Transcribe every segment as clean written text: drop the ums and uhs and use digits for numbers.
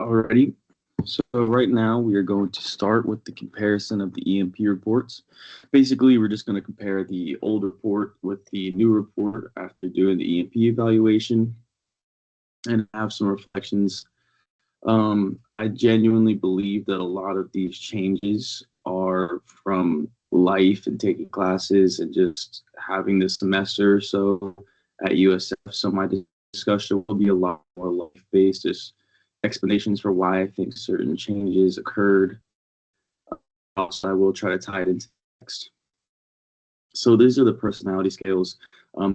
Alrighty. So right now we are going to start with the comparison of the EMP reports. Basically, we're just going to compare the old report with the new report after doing the EMP evaluation and have some reflections. I genuinely believe that a lot of these changes are from life and taking classes and just having this semester or so at USF. So my discussion will be a lot more life-based, just explanations for why I think certain changes occurred. Also, I will try to tie it into text. So these are the personality scales.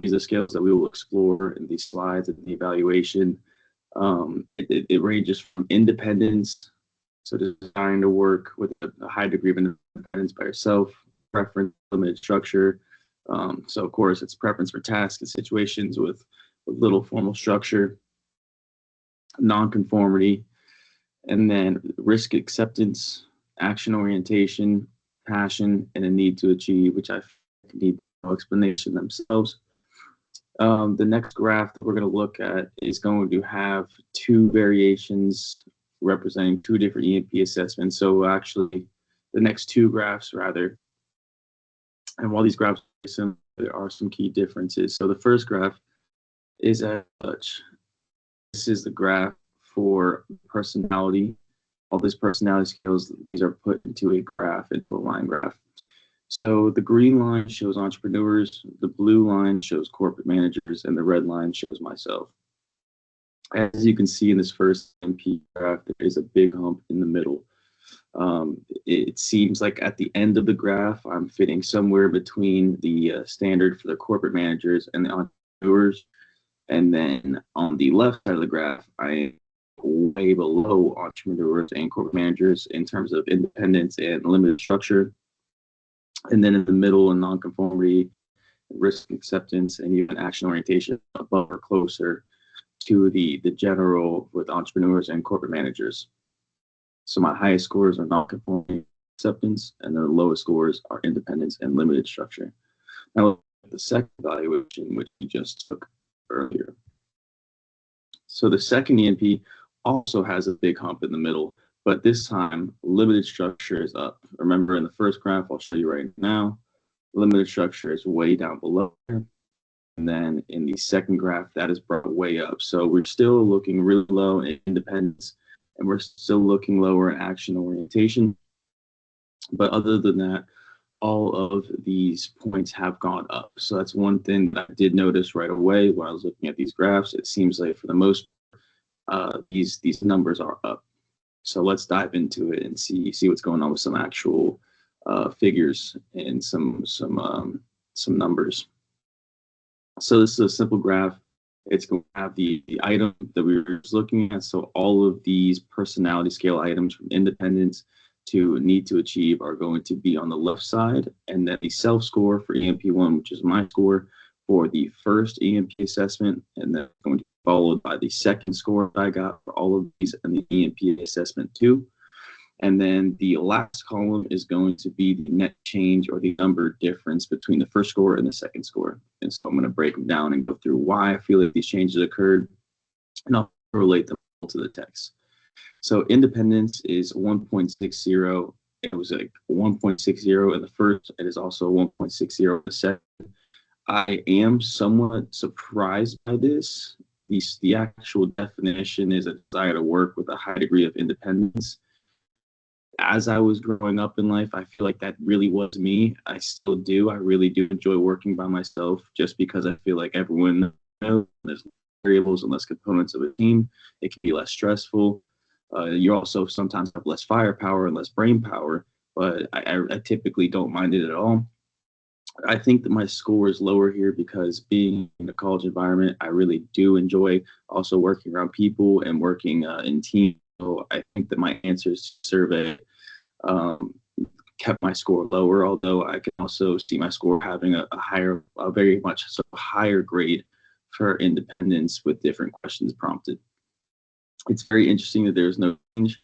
These are scales that we will explore in these slides and the evaluation. It ranges from independence, so desiring to work with a high degree of independence by yourself, preference, limited structure. So of course, it's preference for tasks and situations with little formal structure, nonconformity, and then risk acceptance, action orientation, passion, and a need to achieve, which I need no explanation themselves. The next graph that we're going to look at is going to have two variations representing two different EMP assessments. So actually, the next two graphs rather, and while these graphs are similar, there are some key differences. So the first graph is as such. This is the graph for personality. All these personality scales, these are put into a graph, into a line graph. So the green line shows entrepreneurs, the blue line shows corporate managers, and the red line shows myself. As you can see in this first MP graph, there is a big hump in the middle. It seems like at the end of the graph, I'm fitting somewhere between the standard for the corporate managers and the entrepreneurs. And then on the left side of the graph, I am way below entrepreneurs and corporate managers in terms of independence and limited structure. And then in the middle, in nonconformity, risk acceptance, and even action orientation, above or closer to the general with entrepreneurs and corporate managers. So my highest scores are nonconformity, acceptance, and the lowest scores are independence and limited structure. Now, the second evaluation, which we just took earlier. So the second EMP also has a big hump in the middle, but this time limited structure is up. Remember in the first graph, I'll show you right now, limited structure is way down below. And then in the second graph, that is brought way up. So we're still looking really low in independence, and we're still looking lower in action orientation. But other than that, all of these points have gone up. So that's one thing that I did notice right away when I was looking at these graphs. It seems like for the most these numbers are up. So let's dive into it and see what's going on with some actual figures and some numbers. So this is a simple graph. It's going to have the item that we were just looking at. So all of these personality scale items from independence to need to achieve are going to be on the left side. And then the self score for EMP1, which is my score for the first EMP assessment, and then going to be followed by the second score that I got for all of these and the EMP assessment 2. And then the last column is going to be the net change or the number difference between the first score and the second score. And so I'm going to break them down and go through why I feel like these changes occurred, and I'll relate them to the text. So independence is 1.60. It was like 1.60 in the first. It is also 1.60 in the second. I am somewhat surprised by this. The actual definition is a desire to work with a high degree of independence. As I was growing up in life, I feel like that really was me. I still do. I really do enjoy working by myself just because I feel like everyone knows there's variables and less components of a team. It can be less stressful. You also sometimes have less firepower and less brain power, but I typically don't mind it at all. I think that my score is lower here because being in a college environment, I really do enjoy also working around people and working in teams. So I think that my answers survey kept my score lower, although I can also see my score having a very much so higher grade for independence with different questions prompted. It's very interesting that there's no change.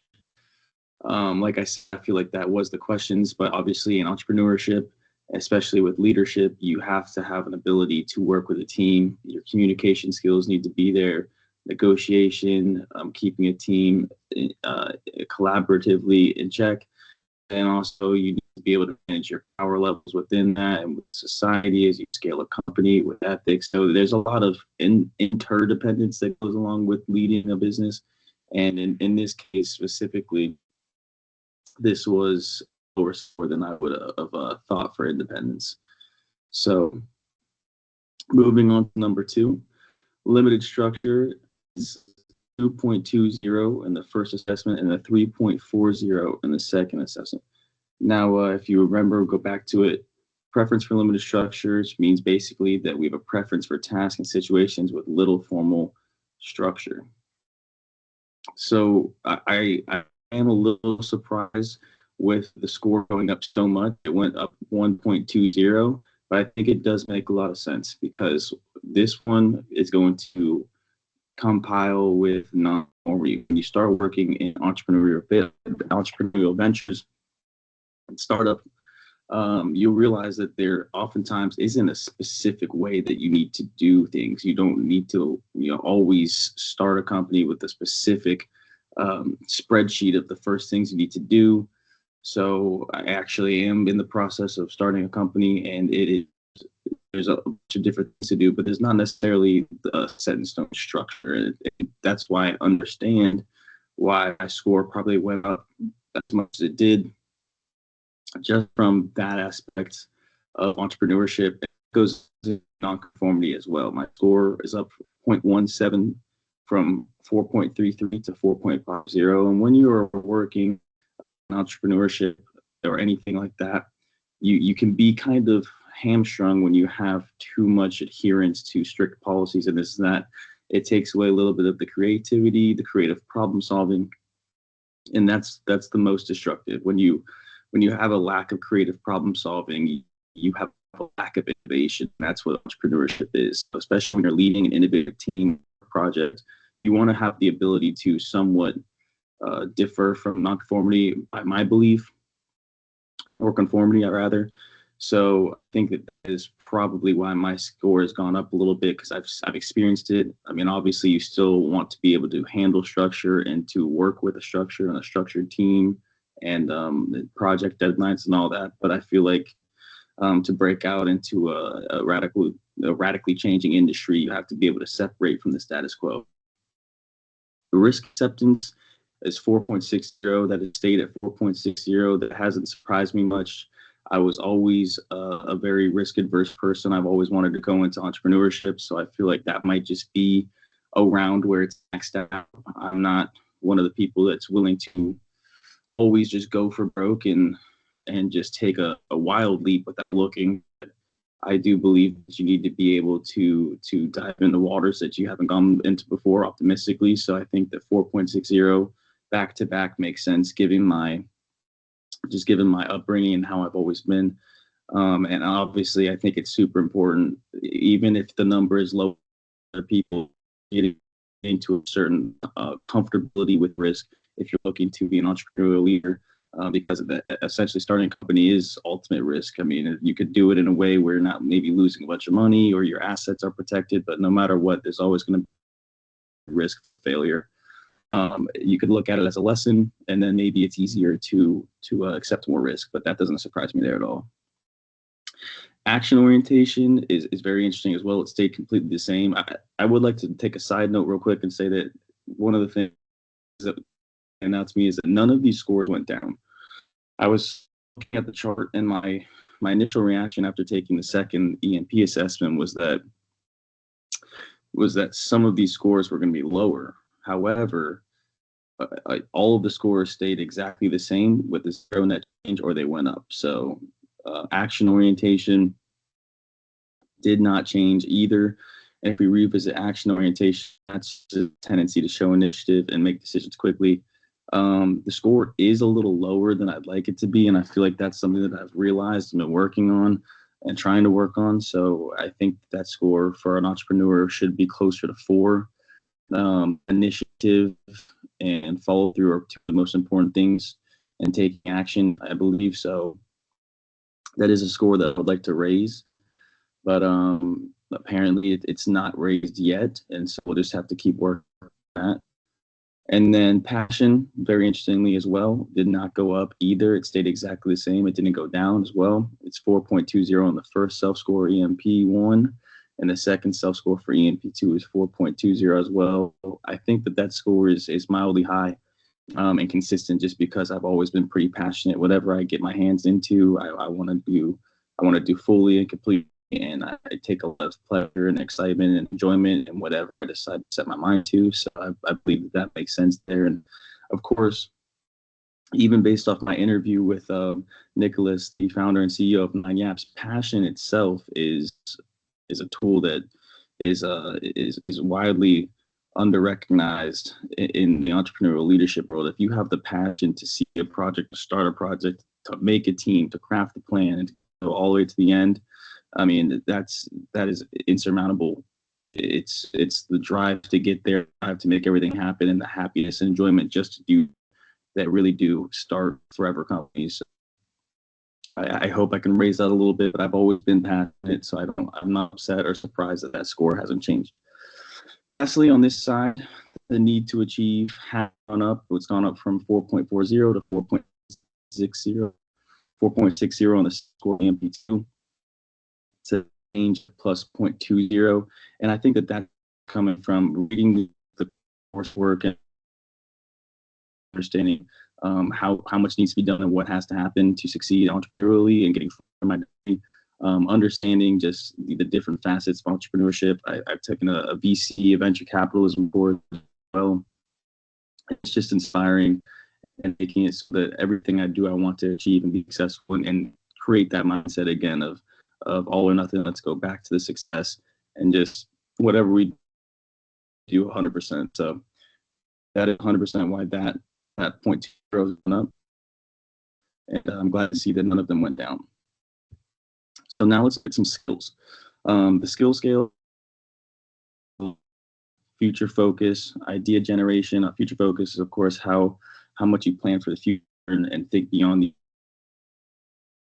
Like I said, I feel like that was the questions, but obviously in entrepreneurship, especially with leadership, you have to have an ability to work with a team. Your communication skills need to be there. negotiation, keeping a team collaboratively in check. And also, you need to be able to manage your power levels within that and with society as you scale a company with ethics. So there's a lot of interdependence that goes along with leading a business. And in this case specifically, this was lower score than I would have thought for independence. So moving on to number two, limited structure is 2.20 in the first assessment and a 3.40 in the second assessment. Now, if you remember, go back to it. Preference for limited structures means basically that we have a preference for tasks and situations with little formal structure. So I am a little surprised with the score going up so much. It went up 1.20, but I think it does make a lot of sense because this one is going to compile with non-conformity. When you start working in entrepreneurial ventures and startup, you'll realize that there oftentimes isn't a specific way that you need to do things. You don't need to, always start a company with a specific spreadsheet of the first things you need to do. So I actually am in the process of starting a company, and there's a bunch of different things to do, but there's not necessarily a set in stone structure. And that's why I understand why my score probably went up as much as it did, just from that aspect of entrepreneurship. It goes to nonconformity as well. My score is up 0.17 from 4.33 to 4.50. And when you are working in entrepreneurship or anything like that, you can be kind of hamstrung when you have too much adherence to strict policies and this and that. It takes away a little bit of the creativity, the creative problem solving, and that's the most destructive. When you have a lack of creative problem solving, you have a lack of innovation. That's what entrepreneurship is, especially when you're leading an innovative team project. You want to have the ability to somewhat differ from nonconformity, by my belief, or conformity, rather. So I think that is probably why my score has gone up a little bit, because I've experienced it. I mean, obviously, you still want to be able to handle structure and to work with a structure and a structured team and project deadlines and all that. But I feel like to break out into a radically changing industry, you have to be able to separate from the status quo. The risk acceptance is 4.60. That is stayed at 4.60. That hasn't surprised me much. I was always a very risk adverse person. I've always wanted to go into entrepreneurship, so I feel like that might just be around where it's maxed out. I'm not one of the people that's willing to always just go for broke and just take a wild leap without looking. I do believe that you need to be able to dive into waters that you haven't gone into before optimistically. So I think that 4.60 back to back makes sense, given my upbringing and how I've always been. And obviously, I think it's super important, even if the number is low, for people getting into a certain comfortability with risk if you're looking to be an entrepreneurial leader, because of that, essentially starting a company is ultimate risk. I mean, you could do it in a way where you're not maybe losing a bunch of money or your assets are protected, but no matter what, there's always going to be risk of failure. You could look at it as a lesson, and then maybe it's easier to accept more risk, but that doesn't surprise me there at all. Action orientation is very interesting as well. It stayed completely the same. I would like to take a side note real quick and say that one of the things that stand out to me is that none of these scores went down. I was looking at the chart, and my initial reaction after taking the second EMP assessment was that some of these scores were going to be lower. However, all of the scores stayed exactly the same with the zero net change, or they went up. So action orientation did not change either. And if we revisit action orientation, that's a tendency to show initiative and make decisions quickly. The score is a little lower than I'd like it to be, and I feel like that's something that I've realized and been working on and trying to work on. So I think that score for an entrepreneur should be closer to 4. Initiative and follow through are two of the most important things, and taking action, I believe. So that is a score that I would like to raise, but apparently it's not raised yet, and so we'll just have to keep working that. And then passion, very interestingly as well, did not go up either. It stayed exactly the same. It didn't go down as well. It's 4.20 on the first self-score EMP1, and the second self-score for EMP2 is 4.20 as well. I think that score is mildly high and consistent, just because I've always been pretty passionate. Whatever I get my hands into, I want to do. I want to do fully and completely, and I take a lot of pleasure and excitement and enjoyment in whatever I decide to set my mind to. So I believe that makes sense there. And of course, even based off my interview with Nicholas, the founder and CEO of Nine Yaps, passion itself is a tool that is widely under-recognized in the entrepreneurial leadership world. If you have the passion to see a project, to start a project, to make a team, to craft a plan, and to go all the way to the end, I mean, that is insurmountable. It's the drive to get there, drive to make everything happen, and the happiness and enjoyment just to do that really do start forever companies. So I hope I can raise that a little bit, but I've always been passionate, so I'm not upset or surprised that score hasn't changed. Lastly, on this side, the need to achieve has gone up. It's gone up from 4.40 to 4.60, 4.60 on the score EMP2 to change plus 0.20. And I think that that's coming from reading the coursework and understanding how much needs to be done and what has to happen to succeed entrepreneurially and getting from my degree. Understanding just the different facets of entrepreneurship. I've taken a VC, a venture capitalism board as well. It's just inspiring and making it so that everything I do, I want to achieve and be successful and create that mindset again of all or nothing. Let's go back to the success and just whatever we do 100%. So that is 100% why that 0.20 has gone up. And I'm glad to see that none of them went down. So now let's look at some skills. The skill scale, future focus, idea generation. Future focus is, of course, how much you plan for the future and think beyond the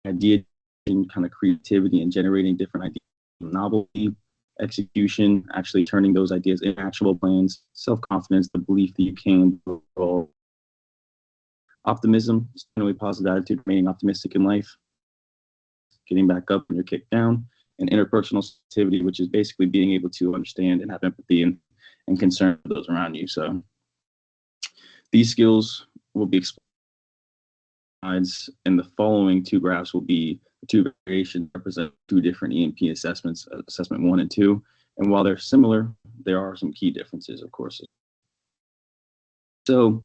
idea, and kind of creativity and generating different ideas, novelty, execution, actually turning those ideas into actual plans, self-confidence, the belief that you can do it all. Optimism, generally positive attitude, remaining optimistic in life, getting back up when you're kicked down, and interpersonal sensitivity, which is basically being able to understand and have empathy and concern for those around you. So these skills will be explained, and the following two graphs will be two variations represent two different EMP assessments, assessment 1 and 2. And while they're similar, there are some key differences, of course. So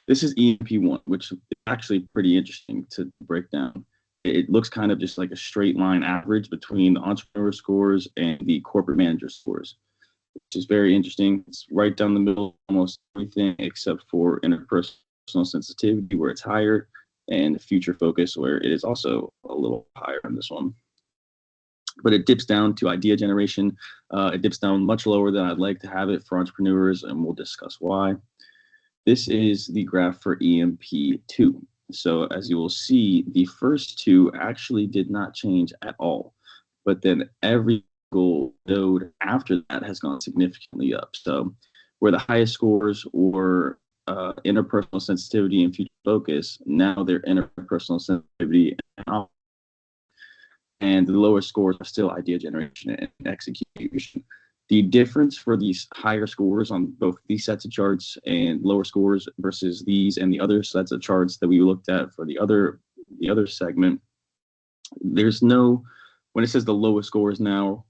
this is EMP1, which is actually pretty interesting to break down. It looks kind of just like a straight line average between the entrepreneur scores and the corporate manager scores, which is very interesting. It's right down the middle, almost everything except for interpersonal sensitivity, where it's higher, and future focus, where it is also a little higher in this one. But it dips down to idea generation. It dips down much lower than I'd like to have it for entrepreneurs, and we'll discuss why. This is the graph for EMP2. So as you will see, the first two actually did not change at all, but then every single node after that has gone significantly up. So where the highest scores were interpersonal sensitivity and future focus, now they're interpersonal sensitivity and the lower scores are still idea generation and execution. The difference for these higher scores on both these sets of charts and lower scores versus these and the other sets of charts that we looked at for the other segment, there's no, when it says the lowest scores now,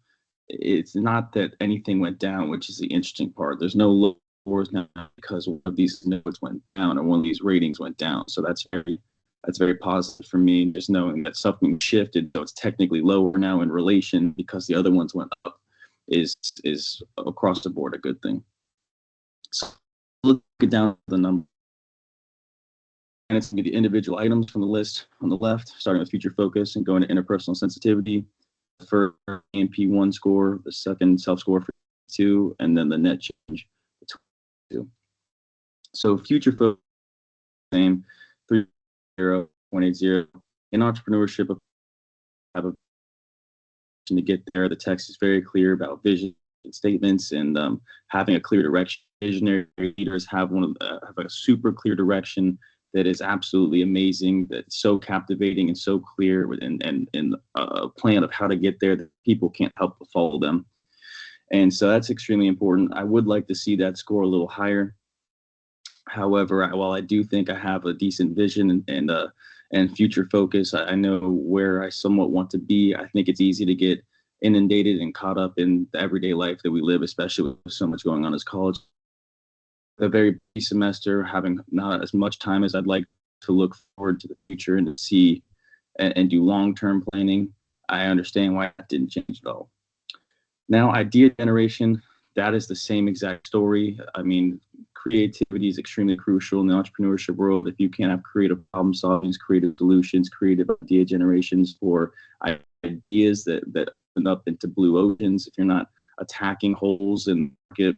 it's not that anything went down, which is the interesting part. There's no low scores now because one of these nodes went down or one of these ratings went down. So that's very positive for me, just knowing that something shifted, though it's technically lower now in relation because the other ones went up, is across the board a good thing. So look down the number, and it's going to be the individual items from the list on the left, starting with future focus and going to interpersonal sensitivity. The first EMP1 score, the second self score for 2, and then the net change for 2. So future focus, same 3.0.80. In entrepreneurship, have a to get there. The text is very clear about vision and statements and having a clear direction visionary leaders have have a super clear direction that is absolutely amazing, that's so captivating and so clear, and a plan of how to get there that people can't help but follow them. And so that's extremely important. I would like to see that score a little higher. However, while I do think I have a decent vision and future focus, I know where I somewhat want to be. I think it's easy to get inundated and caught up in the everyday life that we live, especially with so much going on as college. A very busy semester, having not as much time as I'd like to look forward to the future and to see and do long-term planning. I understand why that didn't change at all. Now, idea generation, that is the same exact story. I mean, creativity is extremely crucial in the entrepreneurship world. If you can't have creative problem solving, creative solutions, creative idea generations for ideas that open up into blue oceans, if you're not attacking holes in the market,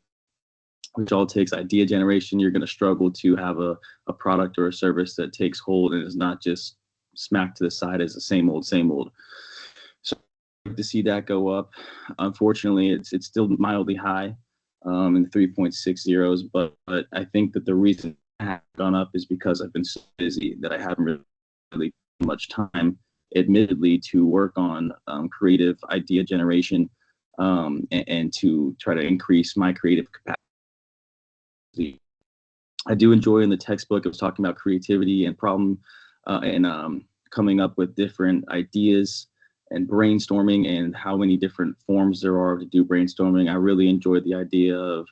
which all takes idea generation, you're going to struggle to have a product or a service that takes hold and is not just smacked to the side as the same old, same old. So to see that go up. Unfortunately, it's still mildly high in the 3.60s, but I think that the reason it has gone up is because I've been so busy that I haven't really much time, admittedly, to work on creative idea generation and to try to increase my creative capacity. I do enjoy in the textbook, it was talking about creativity and problem and coming up with different ideas and brainstorming and how many different forms there are to do brainstorming. I really enjoyed the idea of,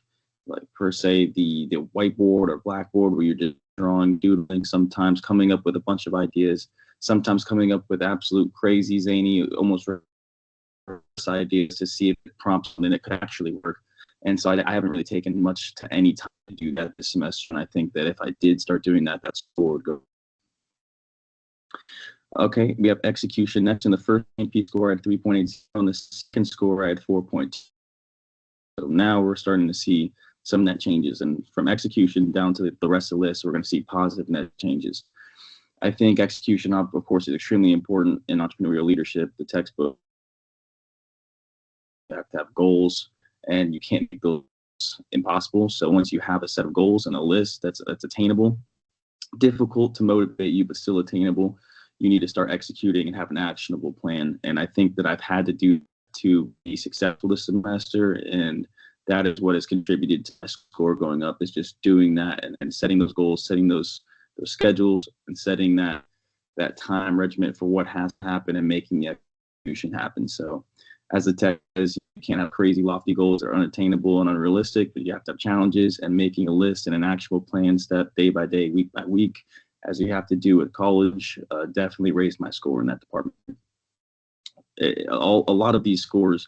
like, per se, the whiteboard or blackboard where you're just drawing, doodling, sometimes coming up with a bunch of ideas, sometimes coming up with absolute crazy, zany, almost ideas to see if it prompts something that could actually work. And so I haven't really taken much to any time to do that this semester. And I think that if I did start doing that, that score would go. Okay, we have execution next. In the first EMP score, I had 3.80. On the second score, I had 4.2. So now we're starting to see some net changes. And from execution down to the rest of the list, we're going to see positive net changes. I think execution, of course, is extremely important in entrepreneurial leadership. The textbook, you have to have goals, and you can't make those impossible. So once you have a set of goals and a list that's attainable, difficult to motivate you, but still attainable, you need to start executing and have an actionable plan. And I think that I've had to do to be successful this semester, and that is what has contributed to my score going up, is just doing that and setting those goals, setting those schedules, and setting that time regimen for what has to happen and making the execution happen. So as the tech is, you can't have crazy lofty goals that are unattainable and unrealistic, but you have to have challenges, and making a list and an actual plan, step day by day, week by week, as you have to do at college, definitely raised my score in that department. A lot of these scores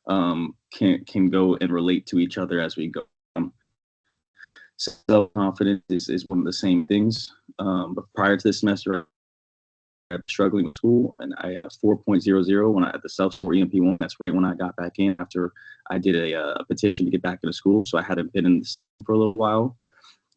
can go and relate to each other as we go. Self-confidence is one of the same things. But prior to this semester, I was struggling with school, and I had 4.00 when I had the self-score EMP1. That's right when I got back in after I did a petition to get back into school. So I hadn't been in this for a little while.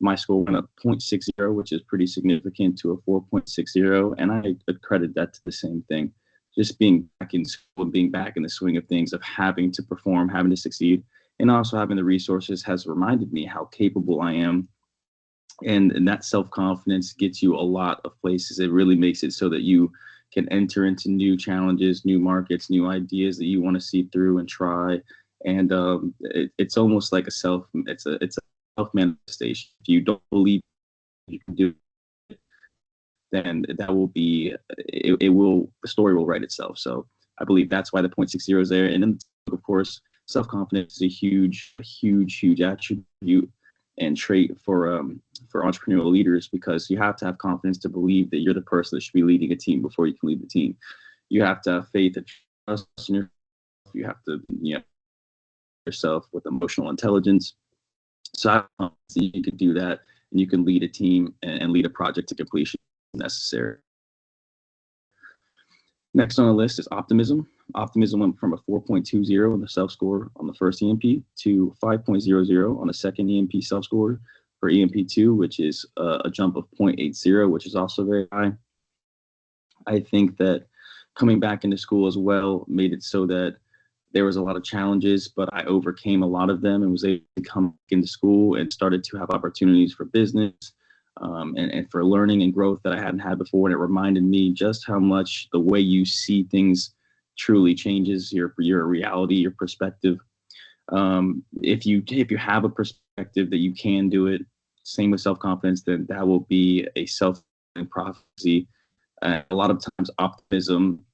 My score went up 0.60, which is pretty significant, to a 4.60, and I accredit that to the same thing. Just being back in school, being back in the swing of things, of having to perform, having to succeed, and also having the resources has reminded me how capable I am. And that self-confidence gets you a lot of places. It really makes it so that you can enter into new challenges, new markets, new ideas that you want to see through and try. And it's almost like it's a self-manifestation. If you don't believe you can do it, then that will be, the story will write itself. So I believe that's why the 0.60 is there. And then, of course, self-confidence is a huge attribute and trait for entrepreneurial leaders, because you have to have confidence to believe that you're the person that should be leading a team before you can lead the team. You have to have faith and trust in yourself. You have to, yourself with emotional intelligence. So I have confidence that you can do that, and you can lead a team and lead a project to completion if necessary. Next on the list is optimism. Optimism went from a 4.20 on the self-score on the first EMP to 5.00 on the second EMP self-score for EMP2, which is a jump of 0.80, which is also very high. I think that coming back into school as well made it so that There was a lot of challenges, but I overcame a lot of them and was able to come into school and started to have opportunities for business, and for learning and growth that I hadn't had before. And it reminded me just how much the way you see things truly changes your reality, your perspective. If you have a perspective that you can do it, same with self-confidence, then that will be a self-fulfilling prophecy. A lot of times optimism,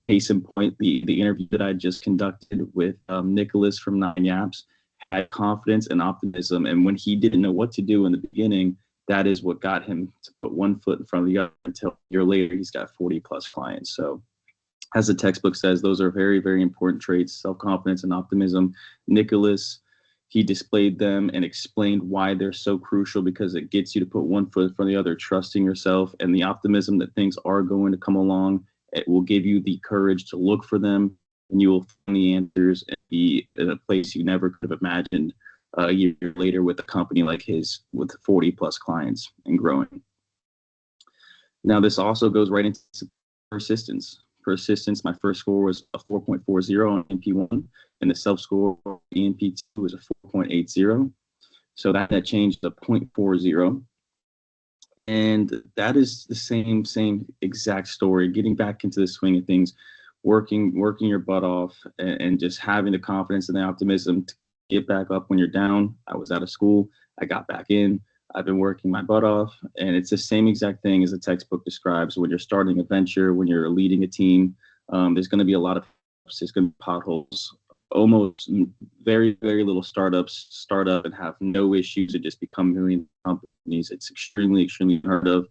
case in point, the interview that I just conducted with Nicholas from Nine Yaps had confidence and optimism. And when he didn't know what to do in the beginning, that is what got him to put one foot in front of the other until a year later, he's got 40 plus clients. So as the textbook says, those are very, very important traits, self-confidence and optimism. Nicholas, he displayed them and explained why they're so crucial, because it gets you to put one foot in front of the other, trusting yourself, and the optimism that things are going to come along. It will give you the courage to look for them, and you will find the answers and be in a place you never could have imagined a year later with a company like his with 40 plus clients and growing. Now, this also goes right into persistence. My first score was a 4.40 on EMP1, and the self score for EMP2 was a 4.80. So that changed to 0.40. And that is the same exact story, getting back into the swing of things, working your butt off, and just having the confidence and the optimism to get back up when you're down. I was out of school, I got back in. I've been working my butt off, and it's the same exact thing as the textbook describes. When you're starting a venture, when you're leading a team, there's going to be a lot of, there's going to be potholes. Almost very, very little startups start up and have no issues and just become million companies. It's extremely, extremely unheard of.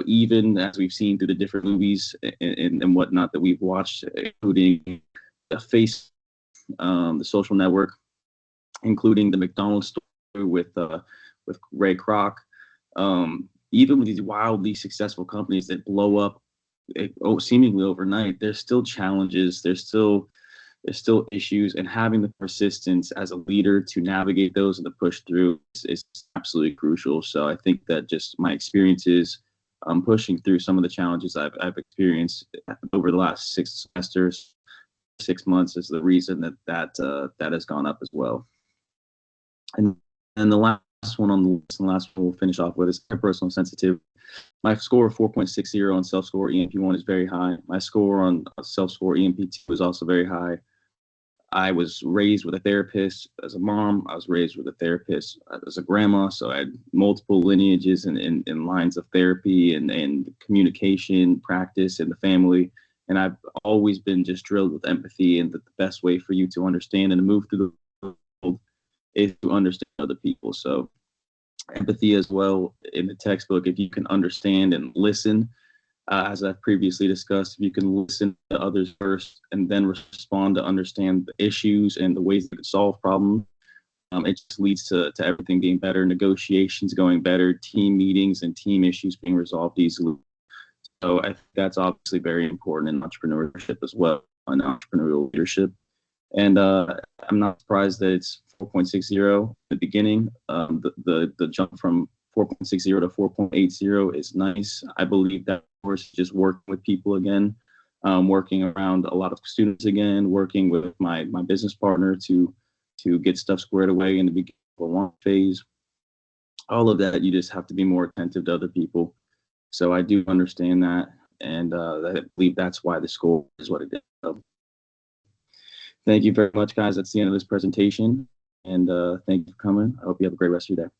Even as we've seen through the different movies and whatnot that we've watched, including the Face, the Social Network, including the McDonald's story with Ray Kroc, even with these wildly successful companies that blow up seemingly overnight, there's still challenges, there's still issues, and having the persistence as a leader to navigate those and to push through is absolutely crucial. So I think that just my experiences pushing through some of the challenges I've experienced over the last 6 semesters, 6 months, is the reason that has gone up as well. And the last one on the list, and the last one we'll finish off with, is interpersonal sensitivity. My score of 4.60 on self-score EMP1 is very high. My score on self-score EMP2 is also very high. I was raised with a therapist as a mom. I was raised with a therapist as a grandma. So I had multiple lineages and lines of therapy and communication practice in the family. And I've always been just drilled with empathy, and that the best way for you to understand and to move through the world is to understand other people. So empathy as well in the textbook, if you can understand and listen, as I've previously discussed, if you can listen to others first and then respond to understand the issues and the ways that can solve problems, it just leads to everything being better, negotiations going better, team meetings and team issues being resolved easily. So I think that's obviously very important in entrepreneurship as well, and entrepreneurial leadership. And I'm not surprised that it's 4.60 in the beginning. The jump from 4.60 to 4.80 is nice. I believe that, of course, just working with people again, working around a lot of students again, working with my business partner to get stuff squared away in the beginning of the launch phase. All of that, you just have to be more attentive to other people. So I do understand that, and I believe that's why the score is what it is. So thank you very much, guys. That's the end of this presentation, and thank you for coming. I hope you have a great rest of your day.